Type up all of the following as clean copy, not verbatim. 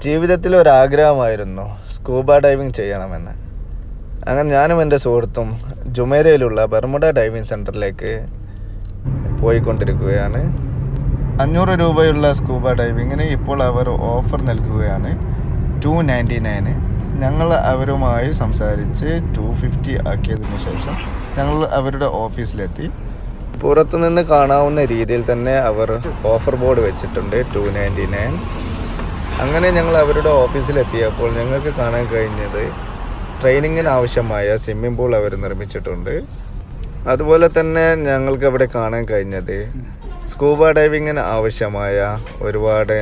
ജീവിതത്തിൽ ഒരാഗ്രഹമായിരുന്നു scuba diving ചെയ്യണമെന്ന്. അങ്ങനെ ഞാനും എൻ്റെ സുഹൃത്തും ജുമേരയിലുള്ള ബർമുഡ ഡൈവിങ് സെൻറ്ററിലേക്ക് പോയിക്കൊണ്ടിരിക്കുകയാണ്. 500 രൂപയുള്ള സ്കൂബ ഡൈവിങ്ങിന് ഇപ്പോൾ അവർ ഓഫർ നൽകുകയാണ് 299. ഞങ്ങൾ അവരുമായി സംസാരിച്ച് 250 ആക്കിയതിനു ശേഷം ഞങ്ങൾ അവരുടെ ഓഫീസിലെത്തി. പുറത്തുനിന്ന് കാണാവുന്ന രീതിയിൽ തന്നെ അവർ ഓഫർ ബോർഡ് വെച്ചിട്ടുണ്ട് 299. അങ്ങനെ ഞങ്ങൾ അവരുടെ ഓഫീസിലെത്തിയപ്പോൾ ഞങ്ങൾക്ക് കാണാൻ കഴിഞ്ഞത് ട്രെയിനിങ്ങിന് ആവശ്യമായ സ്വിമ്മിംഗ് പൂൾ അവർ നിർമ്മിച്ചിട്ടുണ്ട്. അതുപോലെ തന്നെ ഞങ്ങൾക്ക് അവിടെ കാണാൻ കഴിഞ്ഞത് സ്കൂബ ഡൈവിങ്ങിന് ആവശ്യമായ ഒരുപാട്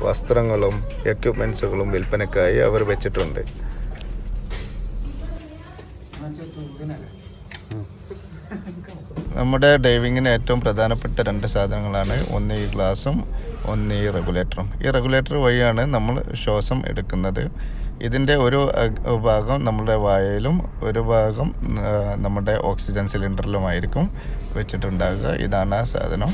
വസ്ത്രങ്ങളും എക്യുപ്മെൻസുകളും വിൽപ്പനയ്ക്കായി അവർ വെച്ചിട്ടുണ്ട്. നമ്മുടെ ഡൈവിങ്ങിന് ഏറ്റവും പ്രധാനപ്പെട്ട 2 സാധനങ്ങളാണ്. ഒന്ന് ഈ ഗ്ലാസും ഒന്ന് ഈ റെഗുലേറ്ററും. ഈ റെഗുലേറ്റർ വഴിയാണ് നമ്മൾ ശ്വാസം എടുക്കുന്നത്. ഇതിൻ്റെ ഒരു ഭാഗം നമ്മുടെ വായയിലും ഒരു ഭാഗം നമ്മുടെ ഓക്സിജൻ സിലിണ്ടറിലുമായിരിക്കും വെച്ചിട്ടുണ്ടാകുക. ഇതാണ് ആ സാധനം.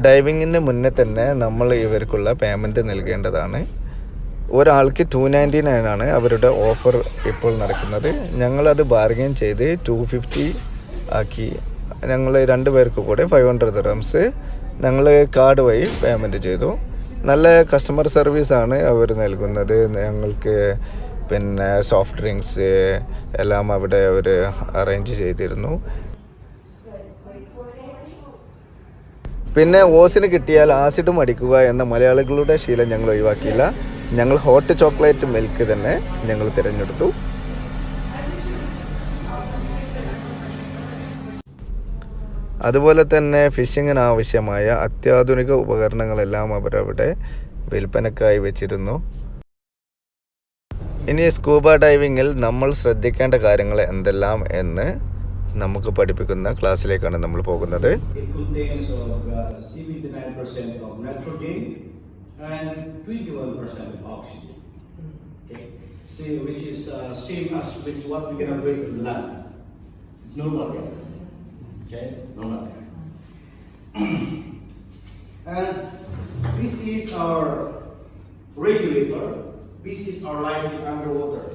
ഡൈവിങ്ങിന് മുന്നേ തന്നെ നമ്മൾ ഇവർക്കുള്ള പേയ്മെൻറ്റ് നൽകേണ്ടതാണ്. ഒരാൾക്ക് 299 ആണ് അവരുടെ ഓഫർ ഇപ്പോൾ നടക്കുന്നത്. ഞങ്ങളത് ബാർഗെയിൻ ചെയ്ത് 250 ആക്കി. ഞങ്ങൾ 2 പേർക്ക് കൂടെ 500 dirhams ഞങ്ങൾ കാർഡ് വഴി പേയ്മെൻറ്റ് ചെയ്തു. നല്ല കസ്റ്റമർ സർവീസാണ് അവർ നൽകുന്നത്. ഞങ്ങൾക്ക് പിന്നെ സോഫ്റ്റ് ഡ്രിങ്ക്സ് എല്ലാം അവിടെ അവർ അറേഞ്ച് ചെയ്തിരുന്നു. പിന്നെ ഓസിന് കിട്ടിയാൽ ആസിഡും അടിക്കുക എന്ന മലയാളികളുടെ ശീലം ഞങ്ങൾ ഒഴിവാക്കിയില്ല. ഞങ്ങൾ ഹോട്ട് ചോക്ലേറ്റ് മിൽക്ക് തന്നെ ഞങ്ങൾ തിരഞ്ഞെടുത്തു. അതുപോലെ തന്നെ ഫിഷിങ്ങിന് ആവശ്യമായ അത്യാധുനിക ഉപകരണങ്ങളെല്ലാം അവരവിടെ വിൽപ്പനക്കായി വെച്ചിരുന്നു. ഇനി സ്കൂബ ഡൈവിങ്ങിൽ നമ്മൾ ശ്രദ്ധിക്കേണ്ട കാര്യങ്ങൾ എന്തെല്ലാം എന്ന് നമുക്ക് പഠിപ്പിക്കുന്ന ക്ലാസ്സിലേക്കാണ് നമ്മൾ പോകുന്നത്. And 21% of oxygen. Okay, see, which is same as with what we can breathe in land. Normal, okay, normal. And this is our regulator. This is our life underwater.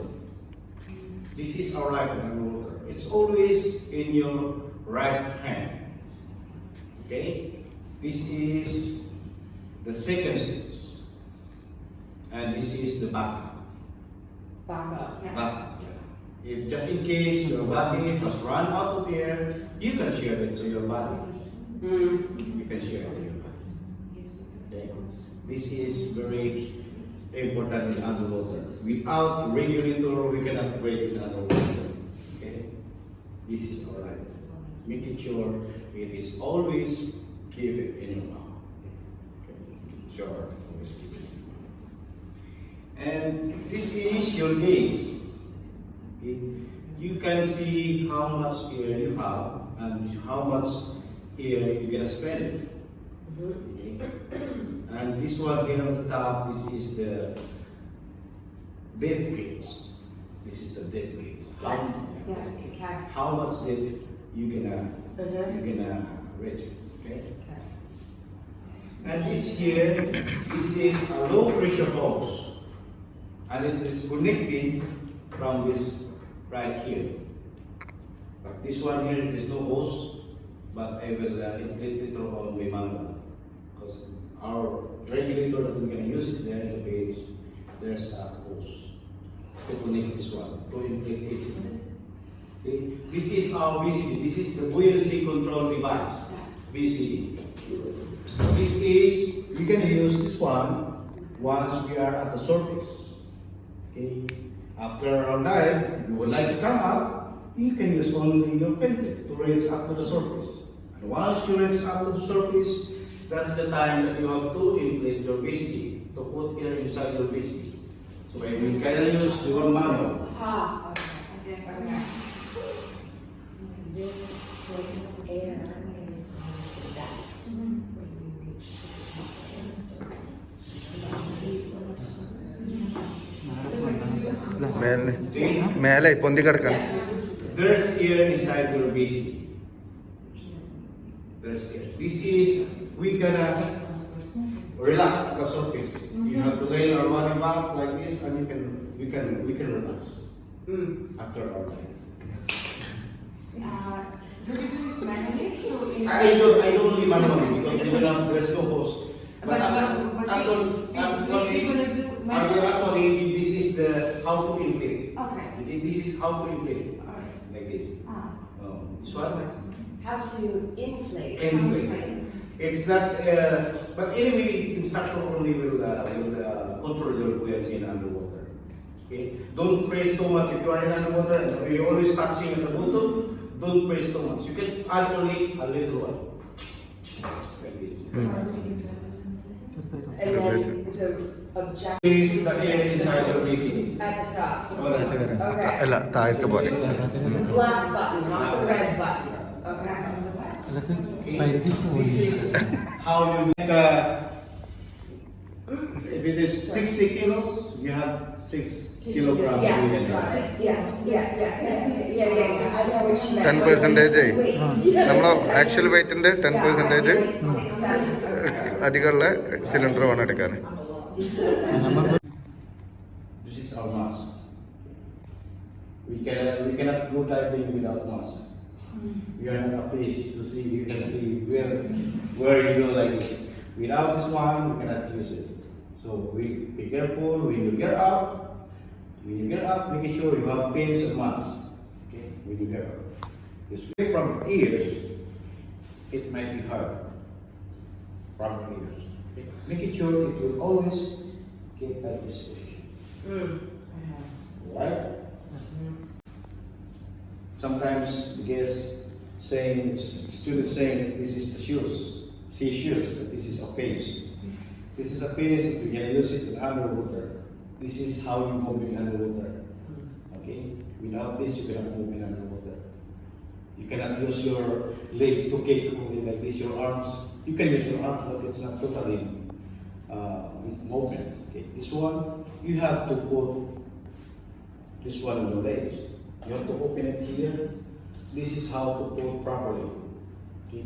This is our life underwater. It's always in your right hand. Okay, this is the second stage, and this is the backup. Backup. Backup, yeah. If just in case your body has run out of air, you can share it to your body. You can share it to your body. Okay. This is very important in underwater. Without regulator, we cannot breathe in underwater. Okay. This is all right. Making sure it is always keep it in your mouth. Sure. And this is your gauge. You can see how much air you have and how much air you can spend it. Okay. And this one here on the top, this is the depth gauge. This is the depth gauge. How much depth you can reach. Okay. And this here, this is a low pressure hose, and it is connected from this right here. But this one here, there is no hose, but I will implement it on my manual, because our regulator that we're going to use it there, the page, there's a hose to connect this one to implement this. Okay. This is our BCD. This is the buoyancy control device, BCD. This is, we can use this one once we are at the surface. Okay. After our dive, if you would like to come up, you can use only your fin tip to reach up to the surface. And once you reach up to the surface, that's the time that you have to inflate your BCD, to put air inside your BCD. So we can use the one manual. Okay. This is air is the best when you reach the surface. See? മേലെ പൊന്തി കിടക്കണം. There's air inside your basin. There's air. This is, we gonna relax the surface. You have to lay our body back like this, and we can relax after our life. Do we do this manually? So in I don't leave manually because there's no hose. But actually, this is the how to inflate. Okay. This is how to inflate Alright. like this. This one. How to inflate. Inflate. It's not. But anyway, instructor only will control your buoyancy in underwater. Okay. Don't press too much if you are in underwater. And you always touching at the bottom. Don't press too much. You can add only a little one. Like this. And then the object Is the air inside your basin. at the top. Alright. Okay. അല്ല താഴേക്ക് പോലെ. The black button, not the red button. Okay. Okay. This is how you make if it is 60 kilos, you have 6 kilograms. Yeah, in it. I know what you meant. 10% Wait. നമ്മൾ actual വെയിറ്റിന്റെ 10% Yeah, 6, 7. Okay. അധികമുള്ള cylinder വേണം എടുക്കാൻ. This is our mask. We cannot go diving without mask. We are not a fish to see. You can see where you go like this. Without this one, we cannot use it. So be careful when you get up. When you get up, make sure you have pins and mask. Okay, when you get up. This way from ears, it might be hard. From ears. Okay? Make sure it will always get at this position. Right? Sometimes the guests saying, students saying, this is the shoes, see shoes, but this is a face. This is a face, you can use it in underwater. This is how you move in underwater. Okay? Without this, you cannot move in underwater. You cannot use your legs to kick only like this, your arms. You can use your arms, but it's not totally movement. Okay? This one, you have to put this one on the legs. You have to open it here. This is how to put properly. Okay?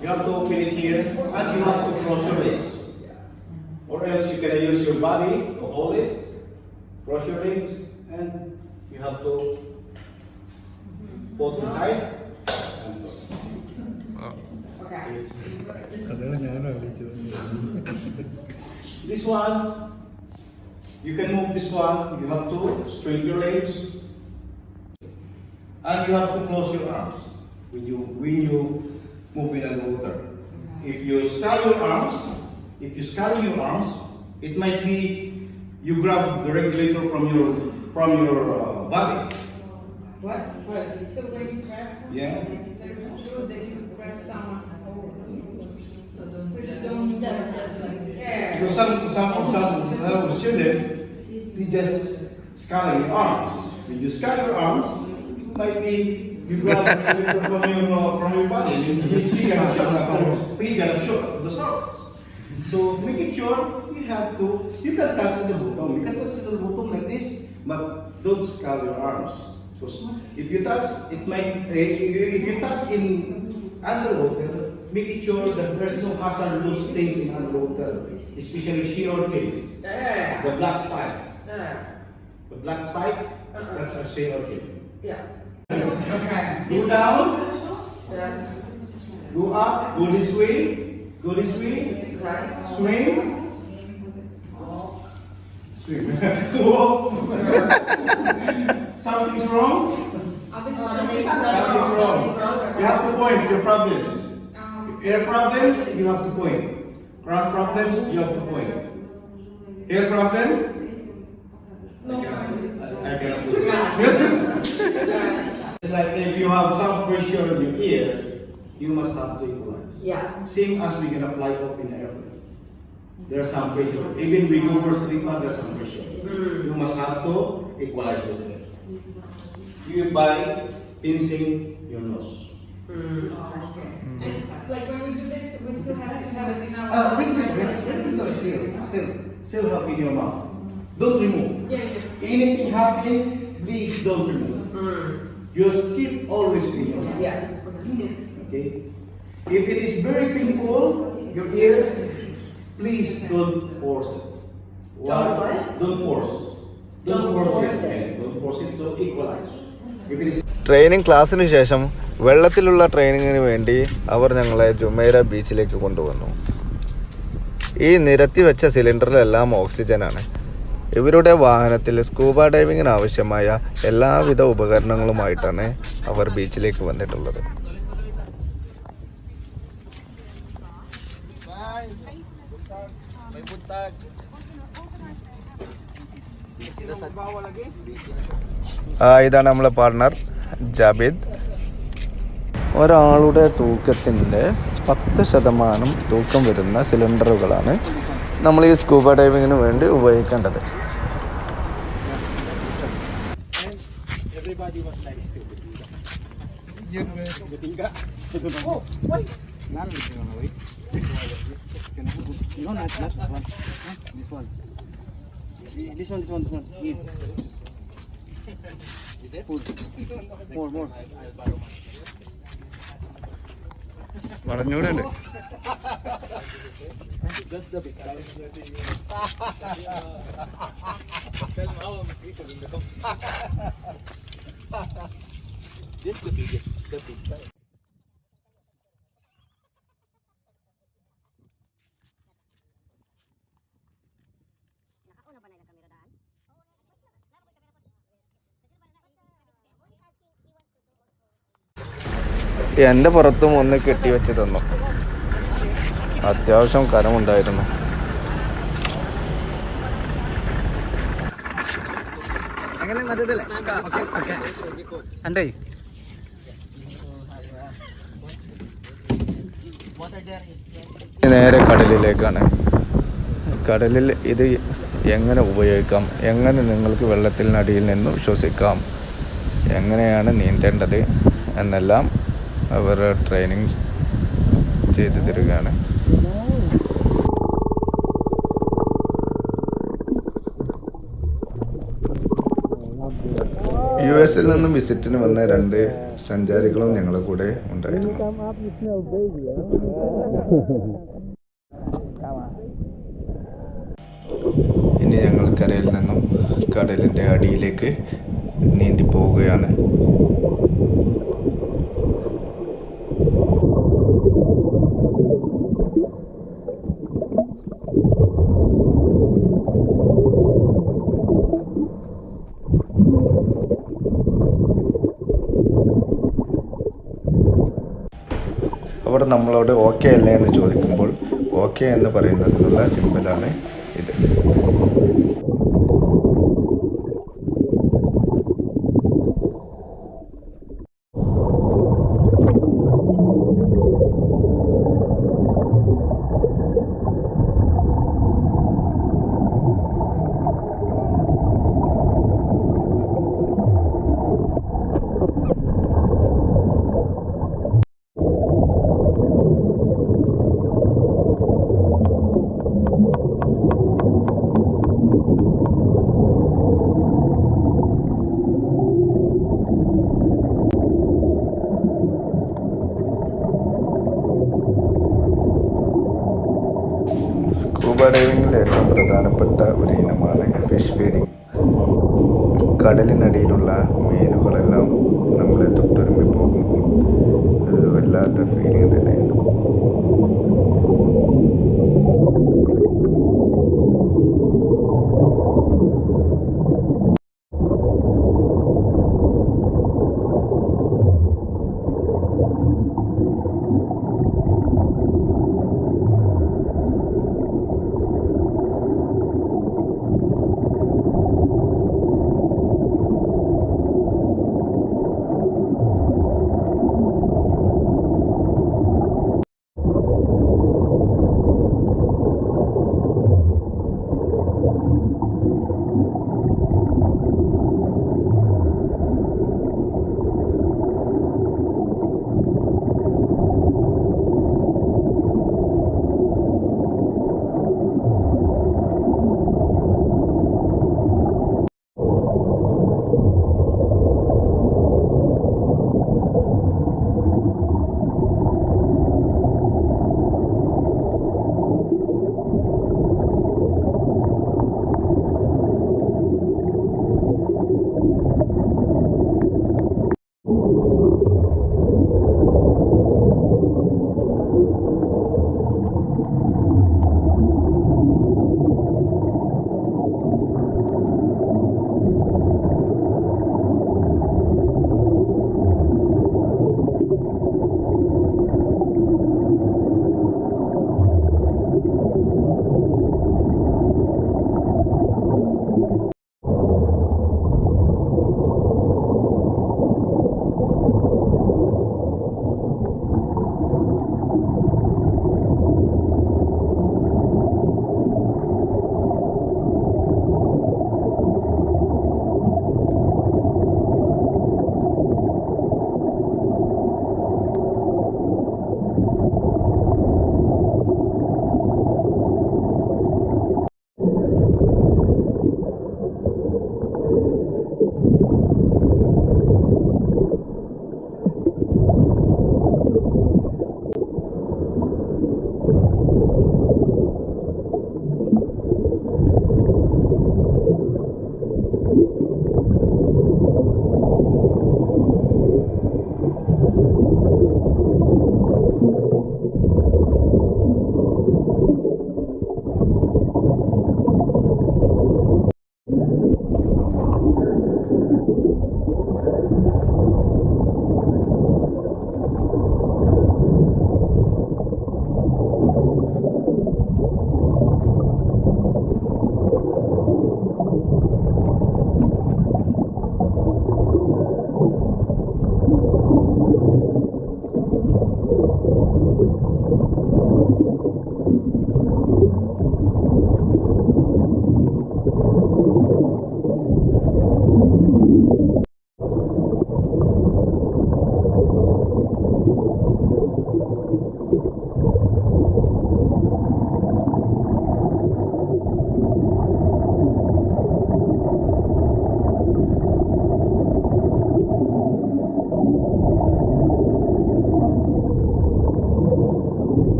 You have to open it here and you have to cross your legs. Or else you can use your body to hold it, cross your legs, and you have to put inside and close it. Okay. This one, you can move this one, you have to straighten your legs, and you have to close your arms when you move in underwater. If you scatter your arms, it might be you grab the regulator from your body. What? So when you grab something, Yeah. there's this rule that you grab someone's hold. So just don't There. Because some students, they just scatter your arms. When you scatter your arms, it might be you grab the regulator from your body. And he got a shot to the surface. So making sure you can touch the bottom. You can touch the bottom like this, but don't scatter your arms. Because if you touch, if you touch in underwater, making sure that there's no hazardous things in underwater, especially sea urchins, Yeah. the black spikes. Yeah. The black spike, that's a sea urchin. Yeah. Okay. Go down, Yeah. go up, go this way, Okay. swim. Swim. Whoa. Something's wrong. Something's wrong. You have to point your problems. Air problems, you have to point. Ground problems, you have to point. Air problem? No. I cannot do it. It's like if you have some pressure in your ears, you must have to equalize. Yeah. Same as we can apply off in the airplane. There's some pressure. Even we go for sleep, there's some pressure. You must have to equalize your air. You by pincing your nose. And like when we do this, we still have to have it in our. Wait. Still have in your mouth. Don't remove. Yeah, yeah. Anything happen, please don't remove. Just keep always clean. Yeah. Okay? If it is very painful, your ears, please don't force it. Don't what? Don't force. Don't force it. Yeah, don't force it to equalize. If it is training ക്ലാസ്സിന് ശേഷം വെള്ളത്തിലുള്ള ട്രെയിനിങ്ങിന് വേണ്ടി അവർ ഞങ്ങളെ Jumeirah ബീച്ചിലേക്ക് കൊണ്ടുവന്നു. ഈ നിരത്തി വെച്ച സിലിണ്ടറിലെല്ലാം ഓക്സിജനാണ്. ഇവരുടെ വാഹനത്തിൽ സ്കൂബ ഡൈവിങ്ങിന് ആവശ്യമായ എല്ലാവിധ ഉപകരണങ്ങളുമായിട്ടാണ് അവർ ബീച്ചിലേക്ക് വന്നിട്ടുള്ളത്. ഇതാണ് നമ്മളെ പാർട്ണർ ജാബിദ്. ഒരാളുടെ തൂക്കത്തിൻ്റെ 10% തൂക്കം വരുന്ന സിലിണ്ടറുകളാണ് നമ്മൾ ഈ സ്കൂബ ഡൈവിങ്ങിന് വേണ്ടി ഉപയോഗിക്കേണ്ടത്. വളഞ്ഞൂടെ ഉണ്ട്. എൻ്റെ പുറത്തും ഒന്ന് കെട്ടി വെച്ച് തന്നു. അത്യാവശ്യം കനമുണ്ടായിരുന്നു. നേരെ കടലിലേക്കാണ്. കടലിൽ ഇത് എങ്ങനെ ഉപയോഗിക്കാം, എങ്ങനെ നിങ്ങൾക്ക് വെള്ളത്തിനടിയിൽ നിന്നും ശ്വസിക്കാം, എങ്ങനെയാണ് നീന്തേണ്ടത് എന്നെല്ലാം അവർ ട്രെയിനിങ് ചെയ്തു തരികയാണ്. US നിന്നും വിസിറ്റിന് വന്ന 2 സഞ്ചാരികളും ഞങ്ങളുടെ കൂടെ ഉണ്ടായിരുന്നു. ഇനി ഞങ്ങൾ കരയിൽ നിന്നും കടലിൻ്റെ അടിയിലേക്ക് നീന്തി പോവുകയാണ്. അവർ നമ്മളോട് ഓക്കെ അല്ലേ എന്ന് ചോദിക്കുമ്പോൾ ഓക്കെ എന്ന് പറയുന്നതിനുള്ള സിമ്പലാണ് ഇത്. സ്കൂബ ഡൈവിങ്ങിൽ ഏറ്റവും പ്രധാനപ്പെട്ട ഒരു ഇനമാണ് ഫിഷ് ഫീഡിങ്. കടലിനടിയിലുള്ള മീനുകളെല്ലാം നമ്മളെ തൊട്ടുരുമ്പി പോകുമ്പോൾ അതൊരു വല്ലാത്ത ഫീലിംഗ് തന്നെയാണ്.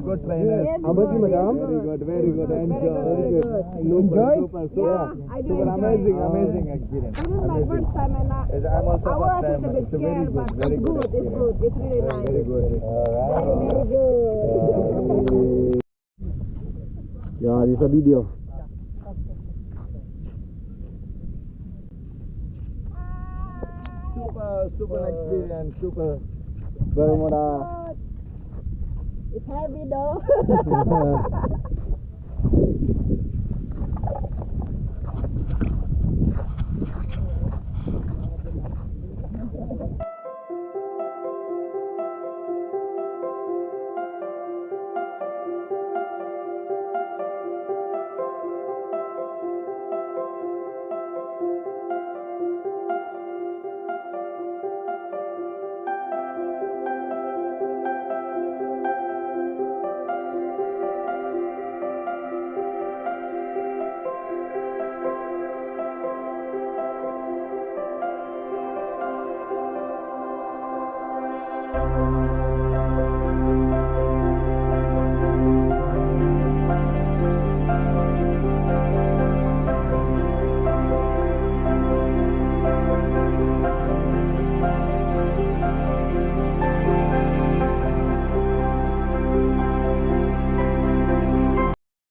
good trainer. Yes, How about you, good, madam? yes, Very good, very good. Very Enjoy. good, very good. You enjoy? Super, super. Yeah, I do Super enjoy. amazing, amazing experience. This is my Amazing. first time and Yes, I'm also I was first a time. little bit It's a very scared, good, but very it's good good, it's experience. good, it's really nice. Very good. Very good. Yeah, this is a video. Super experience, super. Bermuda. It's heavy though.